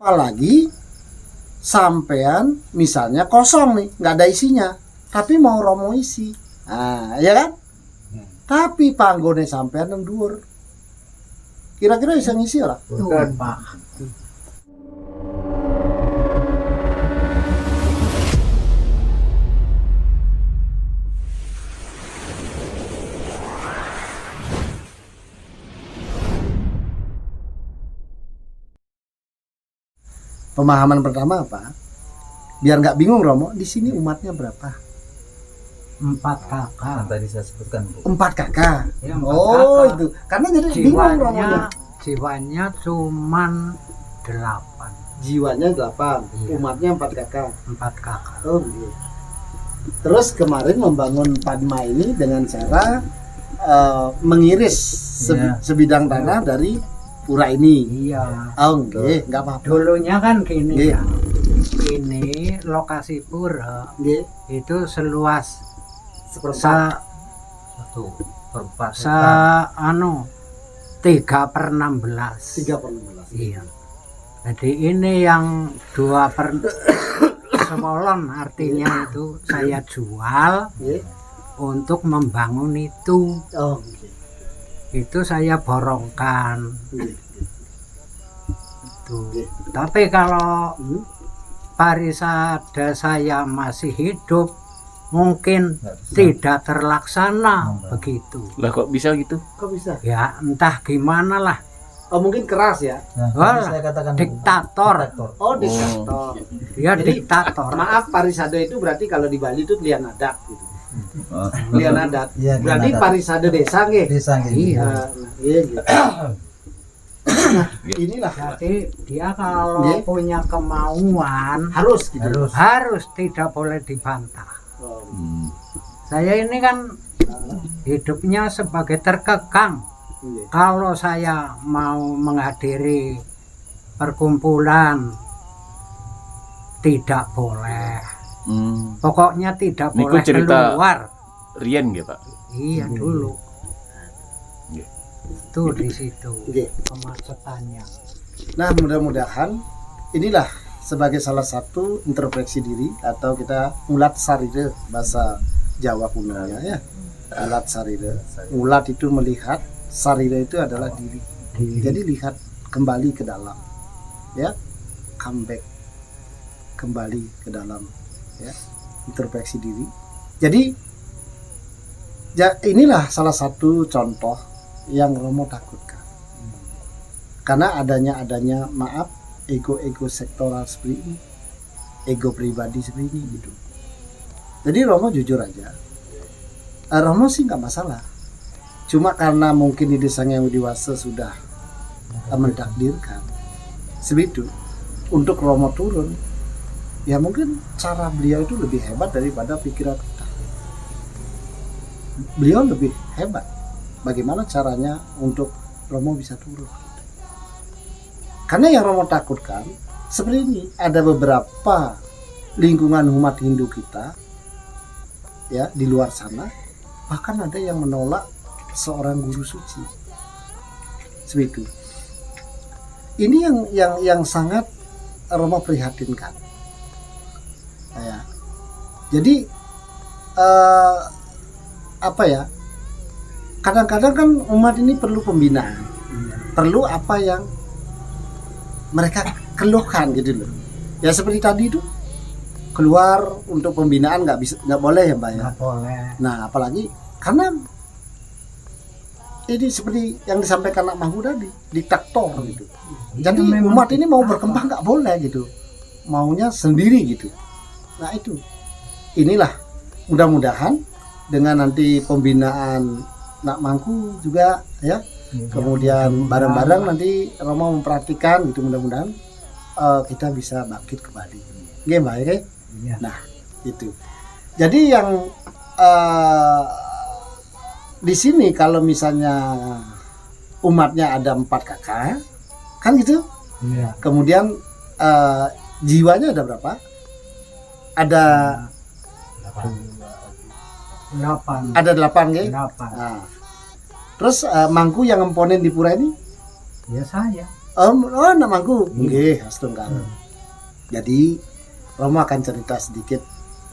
Apalagi sampean misalnya kosong nih, nggak ada isinya, tapi mau Romo isi, nah ya kan? Tapi panggone sampean yang dhuwur, kira-kira bisa ngisi ora? Bukan Pak. Pemahaman pertama apa? Biar nggak bingung Romo, di sini umatnya berapa? 4 kakak. Yang tadi saya sebutkan, Bu. 4 kakak. Ya, 4 Oh kakak. itu, karena jadi bingung Romonya. Jiwanya cuman 8. Jiwanya 8, Iya. umatnya 4 kakak. 4 kakak. Oh iya. Terus kemarin membangun Padma ini dengan cara mengiris Iya. sebidang tanah dari pura ini. Iya. Oh nggih, nggak apa-apa. Dulunya kan gini Nggih. ya. Ini lokasi pura Nggih, itu seluas seperempat. 1/4 3/16. 3/16. Iya. Jadi ini yang 2/9 artinya itu saya jual Nggih. untuk membangun itu. Oh nggih. Itu saya borongkan. Nggih. Itu. Nggih. Tapi kalau Hmm. parisada saya masih hidup, mungkin Nggak bisa. tidak terlaksana Nggak. begitu. Lah kok bisa gitu? Kok bisa? Ya entah gimana lah. Oh mungkin keras ya. Nah, Wah, tadi saya katakan diktator. Oh diktator. Dia Jadi, diktator. Maaf, parisade itu berarti kalau di Bali itu lian adat gitu. Oh, Lian adat. Iya, lian Berarti adat. parisade desa nggih. desa gitu. Iya. Iya gitu. Nah, inilah Jadi dia kalau Nggih. punya kemauan harus gitu. harus tidak boleh dibantah. Oh, Saya ini kan hidupnya sebagai terkekang. iya. Kalau saya mau menghadiri perkumpulan tidak boleh. Pokoknya tidak Niku boleh cerita- keluar. Rian nggih, Pak? Iya dulu. Nggih. Itu di situ Nggih. kemacetannya. Nah, mudah-mudahan inilah sebagai salah satu introspeksi diri atau kita ulat sarire bahasa Jawa kunonya ya. Ulat sarire. Ulat itu melihat, sarire itu adalah diri. Jadi lihat kembali ke dalam. Ya. Comeback kembali ke dalam ya. Introspeksi diri. Jadi ya inilah salah satu contoh yang Romo takutkan. Karena adanya maaf ego sektoral seperti ini, ego pribadi seperti ini gitu. Jadi Romo jujur aja, Romo sih nggak masalah. Cuma karena mungkin di desa yang dewasa sudah mentakdirkan seperti itu untuk Romo turun, ya mungkin cara beliau itu lebih hebat daripada pikiran kita. Beliau lebih hebat. Bagaimana caranya untuk Romo bisa turun? Karena yang Romo takutkan seperti ini, ada beberapa lingkungan umat Hindu kita ya di luar sana, bahkan ada yang menolak seorang guru suci. Seperti itu. Ini yang sangat Romo prihatinkan. Ya. Jadi apa ya? Kadang-kadang kan umat ini perlu pembinaan, perlu apa yang mereka keluhkan gitu loh. Ya seperti tadi itu keluar untuk pembinaan nggak boleh ya Mbak ya. Nggak boleh. Nah apalagi karena ini seperti yang disampaikan Nak Mahmud tadi, diktator gitu. Jadi Iya, memang umat ini mau diktator. berkembang nggak boleh gitu, maunya sendiri gitu. Nah itu, inilah mudah-mudahan dengan nanti pembinaan Nak Mangku juga ya, kemudian bareng-bareng nanti Romo memperhatikan gitu, mudah-mudahan kita bisa bangkit kembali. Oke Mbak ya? Iya. Nah itu. Jadi yang di sini kalau misalnya umatnya ada 4 kakak, kan gitu. Iya. Kemudian jiwanya ada berapa? Ada 8. ada 8 ya. 8. Nah, terus Mangku yang komponen di pura ini, Ya saya. Oh namaku nggih Astungkara. Jadi Romo akan cerita sedikit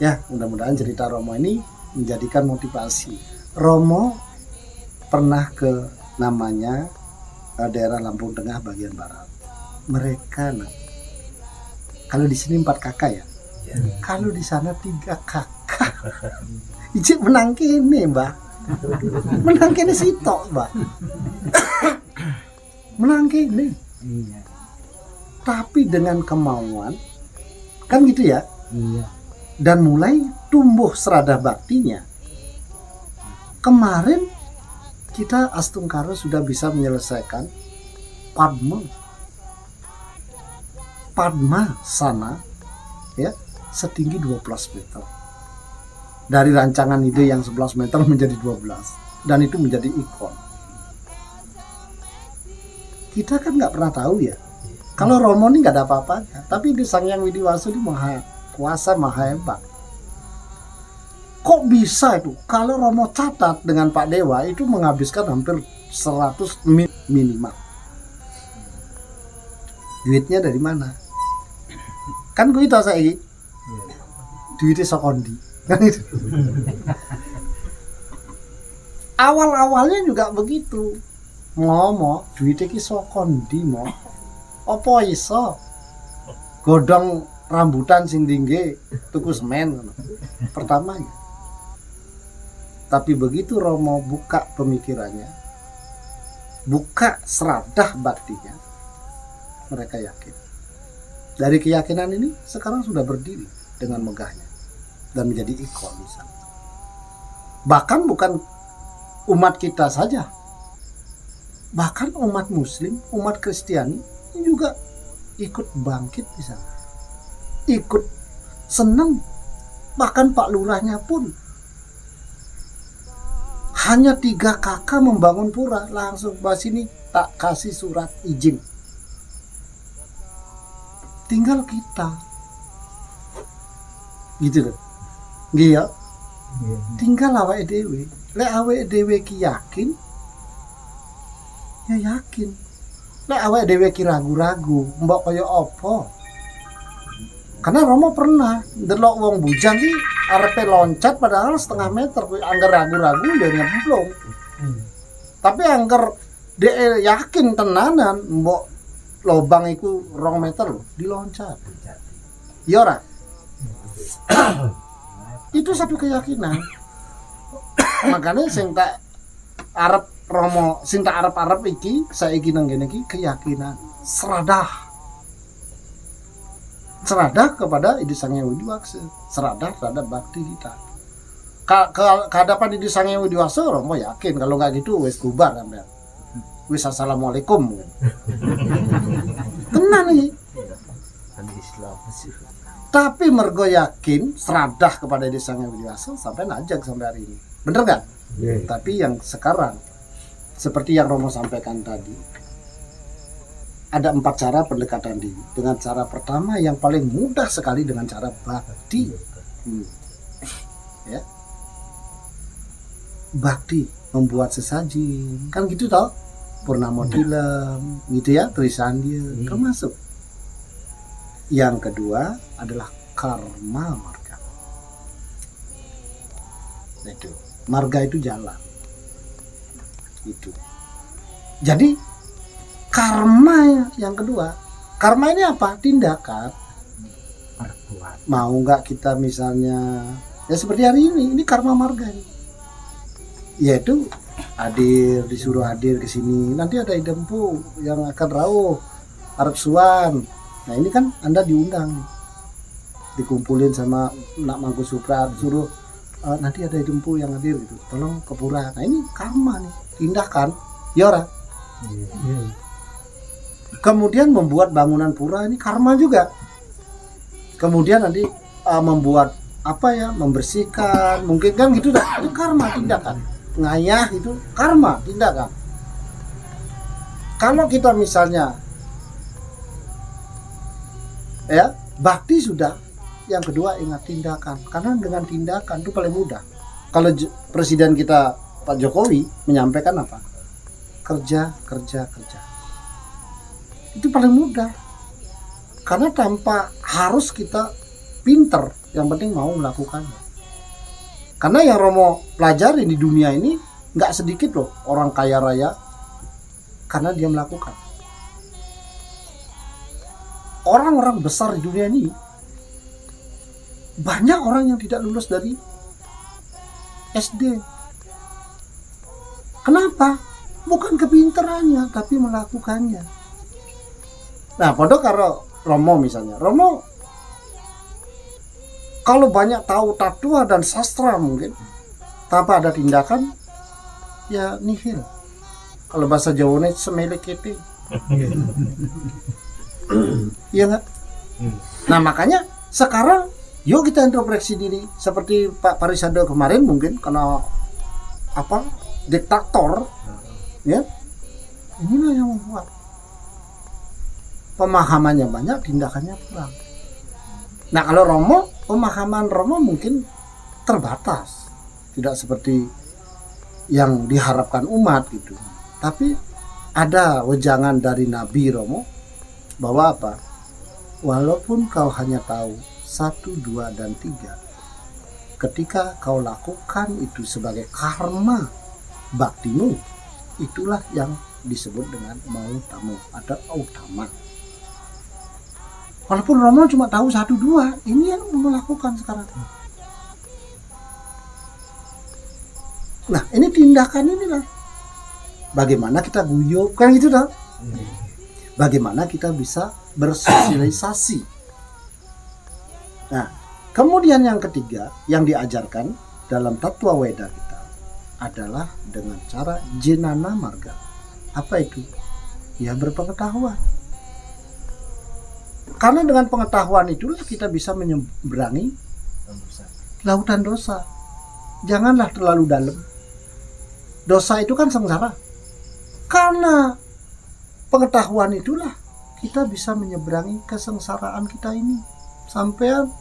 ya, mudah-mudahan cerita Romo ini menjadikan motivasi. Romo pernah ke namanya daerah Lampung Tengah bagian barat. Mereka kalau di sini 4 kakak ya. Kalau di sana 3 kakak. Ijik menang kene, Mbak. Menang kene sitok, Mbak. Menang kene. Iya. Tapi dengan kemauan kan gitu ya. Iya. Dan mulai tumbuh seradah baktinya. Kemarin kita Astungkara sudah bisa menyelesaikan Padma sana ya, setinggi 12 meter. Dari rancangan ide yang 11 meter menjadi 12, dan itu menjadi ikon. Kita kan nggak pernah tahu ya. Kalau Romo ini nggak ada apa-apanya, tapi di Sang Hyang Widiwaso ini maha kuasa, maha hebat. Kok bisa itu? Kalau Romo catat dengan Pak Dewa itu menghabiskan hampir 100 minimal. Duitnya dari mana? Kan gue tahu saya duitnya sokondi. Kan itu. Awal-awalnya juga begitu. Ngomong duitnya ki sokondi mo. Apa iso? Godong rambutan sing tinggi tuku semen pertamanya. Tapi begitu Romo buka pemikirannya, buka seradah baktinya, mereka yakin. Dari keyakinan ini sekarang sudah berdiri dengan megahnya dan menjadi ikon di sana. Bahkan bukan umat kita saja, bahkan umat Muslim, umat Kristiani juga ikut bangkit di sana, ikut senang. Bahkan Pak Lurahnya pun hanya 3 kakak membangun pura, langsung bahas ini tak kasih surat izin. Tinggal kita, gitu loh, iya. Tinggal awake dewe, lek awake dewe ki yakin, ya yakin. Lek awake dewe ki ragu-ragu, mbok kaya apa? Karena Romo pernah ndelok wong bujang ki arepe loncat padahal setengah meter, kuwi angger ragu-ragu ya nyemplung. Tapi angger dia yakin tenanan mbok lobang iku 2 meter loh, diloncat. Ya ora? Itu satu keyakinan. Makanya sing tak arep Romo, sing tak arep iki saiki nang ngene iki keyakinan seradah kepada Idi Sang Hyang Widiwasa, seradah terhadap bakti kita. Kehadapan Idi Sang Hyang Widiwasa, Romo yakin kalau nggak gitu wis bubar sampean. Wis assalamualaikum. Tenan iki. Tapi mergo yakin seradah kepada Idi Sang Hyang Widiwasa sampai najak sampai hari ini. Bener nggak? Tapi yang sekarang seperti yang Romo sampaikan tadi, ada 4 cara pendekatan diri. Dengan cara pertama yang paling mudah sekali dengan cara bakti. Ya. Bakti membuat sesaji, kan gitu toh. Purnama Tilem, gitu ya, tulisan dia termasuk. Yang kedua adalah karma marga. Itu marga itu jalan. Itu. Jadi karma yang kedua, karma ini apa? Tindakan. Mau nggak kita misalnya ya seperti hari ini karma marga ini. Yaitu disuruh hadir ke sini, nanti ada idempu yang akan rawuh Arab Suwan. Nah ini kan Anda diundang, dikumpulin sama Nak Mangku Supra, suruh nanti ada idempu yang hadir gitu, tolong ke pura. Nah ini karma nih, tindakan, ya ora. Kemudian membuat bangunan pura ini karma juga. Kemudian nanti membuat membersihkan, mungkin kan gitu dah, itu karma tindakan. Ngayah itu karma tindakan. Kalau kita misalnya ya bakti sudah, yang kedua ingat tindakan, karena dengan tindakan itu paling mudah. Kalau presiden kita Pak Jokowi menyampaikan apa? Kerja. Itu paling mudah. Karena tanpa harus kita pinter, yang penting mau melakukannya. Karena yang Romo pelajari di dunia ini nggak sedikit loh orang kaya raya karena dia melakukan. Orang-orang besar di dunia ini banyak orang yang tidak lulus dari SD. Kenapa? Bukan kepintarannya, tapi melakukannya. Nah, pada karo Romo misalnya, Romo kalau banyak tahu tatua dan sastra mungkin, tanpa ada tindakan, ya nihil. Kalau bahasa Jawanya semele kete. Iya nggak? Nah makanya sekarang yuk kita introspeksi diri seperti Pak Parisada kemarin mungkin karena apa diktator, ya inilah yang membuat pemahamannya banyak, tindakannya kurang. Nah kalau Romo, pemahaman Romo mungkin terbatas, tidak seperti yang diharapkan umat gitu. Tapi ada wejangan dari Nabi Romo bahwa apa? Walaupun kau hanya tahu 1, 2, dan 3, ketika kau lakukan itu sebagai karma baktimu, itulah yang disebut dengan mautamu atau utama. Walaupun Romo cuma tahu 1, 2, ini yang melakukan sekarang. Nah ini tindakan inilah. Bagaimana kita guyup kan gitu dah. Bagaimana kita bisa bersosialisasi. Nah, kemudian yang ketiga yang diajarkan dalam Tattwa Weda kita adalah dengan cara jenana marga. Apa itu? Ya berpengetahuan. Karena dengan pengetahuan itulah kita bisa menyeberangi lautan dosa. Janganlah terlalu dalam. Dosa itu kan sengsara. Karena pengetahuan itulah kita bisa menyeberangi kesengsaraan kita ini. Sampean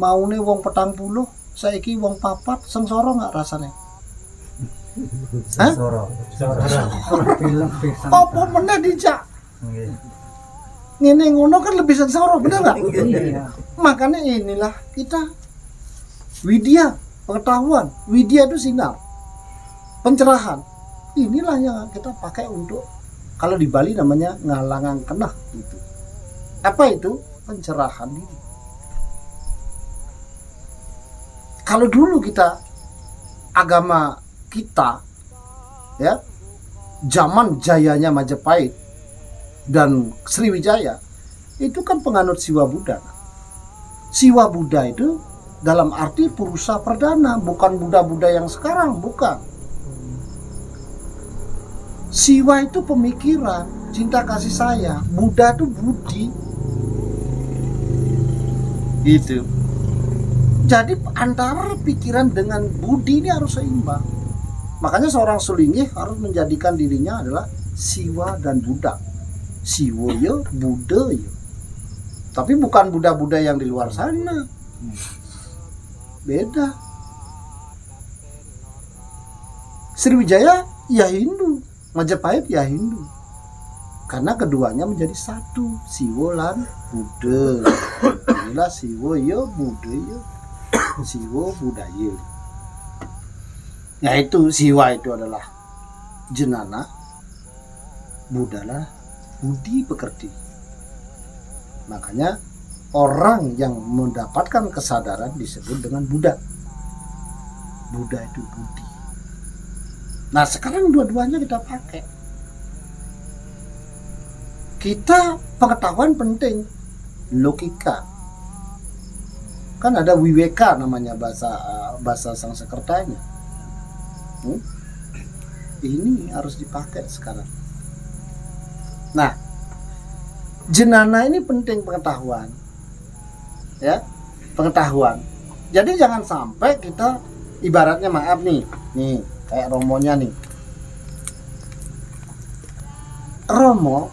maune wong 40, saiki wong 4, sengsara nggak rasanya? Hah? Apa meneh dijak? Ngene ngono kan lebih sengsara, bener nggak? Makanya inilah kita widya, pengetahuan. Widya itu sinar, pencerahan. Inilah yang kita pakai untuk, kalau di Bali namanya ngalangang kenah gitu. Apa itu? Pencerahan diri. Kalau dulu kita agama kita ya zaman jayanya Majapahit dan Sriwijaya itu kan penganut Siwa Buddha. Siwa Buddha itu dalam arti Purusa Perdana, bukan Buddha-Buddha yang sekarang, bukan. Siwa itu pemikiran, cinta kasih sayang. Buddha itu budi. Gitu. Jadi antara pikiran dengan budi ini harus seimbang. Makanya seorang sulingih harus menjadikan dirinya adalah Siwa dan Buddha. Siwoyo, Buddha-yo. Tapi bukan Buddha-Buddha yang di luar sana. Beda. Sriwijaya ya Hindu, Majapahit ya Hindu. Karena keduanya menjadi satu, Siwo lan Buddha. Inilah Siwo yo Buddha yo. Siwo budaya. Nah itu Siwa itu adalah jenana, Buddha lah budi pekerti. Makanya orang yang mendapatkan kesadaran disebut dengan Buddha. Buddha itu budi. Nah sekarang dua-duanya kita pakai. Kita pengetahuan penting, logika. Kan ada wiweka namanya bahasa Sanskertanya. Ini harus dipakai sekarang. Nah, jenana ini penting pengetahuan. Ya, pengetahuan. Jadi jangan sampai kita ibaratnya maaf nih kayak Romonya nih. Romo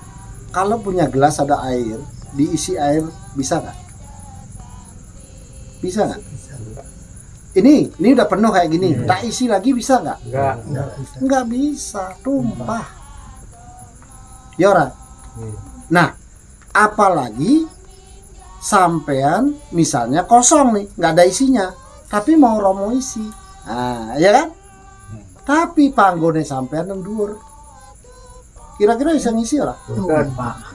kalau punya gelas ada air, diisi air bisa nggak? Bisa nggak? Ini udah penuh kayak gini, tak isi lagi bisa nggak? Nggak bisa, tumpah. Ya ora, Iya. Nah, apalagi sampean misalnya kosong nih, nggak ada isinya, tapi mau romo isi, nah ya kan? Tapi panggone sampean yang dhuwur, kira-kira bisa ngisi ora? Bukan, Pak.